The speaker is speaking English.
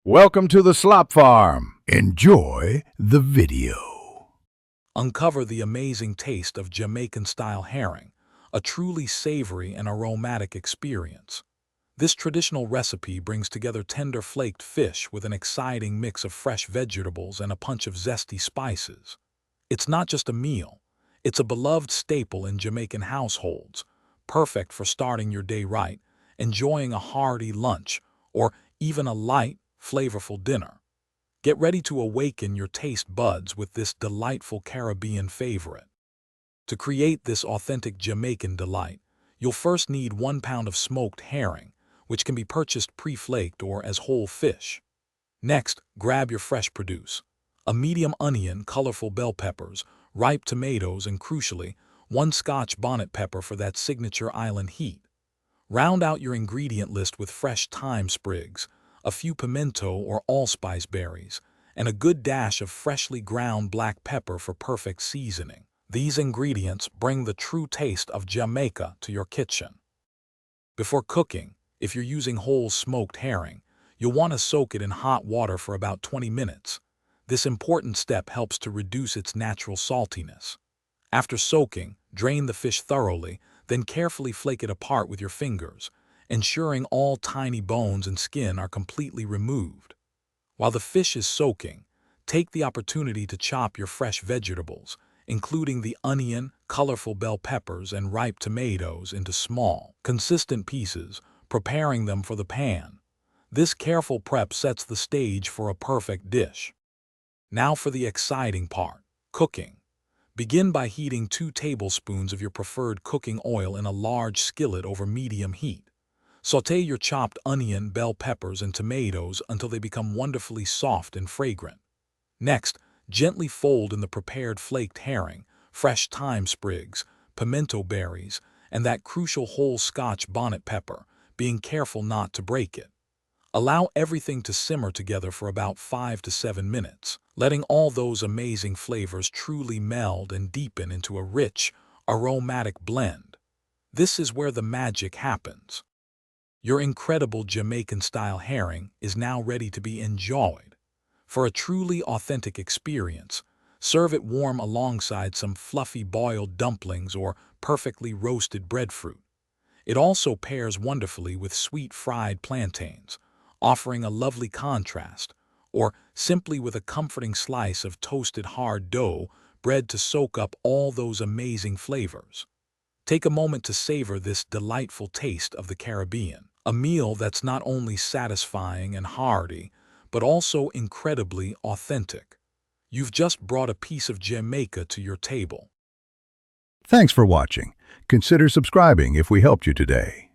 Welcome to the Slop Farm. Enjoy the video. Uncover the amazing taste of Jamaican-style herring, a truly savory and aromatic experience. This traditional recipe brings together tender flaked fish with an exciting mix of fresh vegetables and a punch of zesty spices. It's not just a meal, it's a beloved staple in Jamaican households, perfect for starting your day right, enjoying a hearty lunch, or even a light, flavorful dinner. Get ready to awaken your taste buds with this delightful Caribbean favorite. To create this authentic Jamaican delight, you'll first need 1 pound of smoked herring, which can be purchased pre-flaked or as whole fish. Next, grab your fresh produce: a medium onion, colorful bell peppers, ripe tomatoes, and crucially, 1 Scotch bonnet pepper for that signature island heat. Round out your ingredient list with fresh thyme sprigs, a few pimento or allspice berries, and a good dash of freshly ground black pepper for perfect seasoning. These ingredients bring the true taste of Jamaica to your kitchen. Before cooking, if you're using whole smoked herring, you'll want to soak it in hot water for about 20 minutes. This important step helps to reduce its natural saltiness. After soaking, drain the fish thoroughly, then carefully flake it apart with your fingers, ensuring all tiny bones and skin are completely removed. While the fish is soaking, take the opportunity to chop your fresh vegetables, including the onion, colorful bell peppers, and ripe tomatoes, into small, consistent pieces, preparing them for the pan. This careful prep sets the stage for a perfect dish. Now for the exciting part: cooking. Begin by heating 2 tablespoons of your preferred cooking oil in a large skillet over medium heat. Sauté your chopped onion, bell peppers, and tomatoes until they become wonderfully soft and fragrant. Next, gently fold in the prepared flaked herring, fresh thyme sprigs, pimento berries, and that crucial whole Scotch bonnet pepper, being careful not to break it. Allow everything to simmer together for about 5 to 7 minutes, letting all those amazing flavors truly meld and deepen into a rich, aromatic blend. This is where the magic happens. Your incredible Jamaican-style herring is now ready to be enjoyed. For a truly authentic experience, serve it warm alongside some fluffy boiled dumplings or perfectly roasted breadfruit. It also pairs wonderfully with sweet fried plantains, offering a lovely contrast, or simply with a comforting slice of toasted hard dough bread to soak up all those amazing flavors. Take a moment to savor this delightful taste of the Caribbean, a meal that's not only satisfying and hearty, but also incredibly authentic. You've just brought a piece of Jamaica to your table. Thanks for watching. Consider subscribing if we helped you today.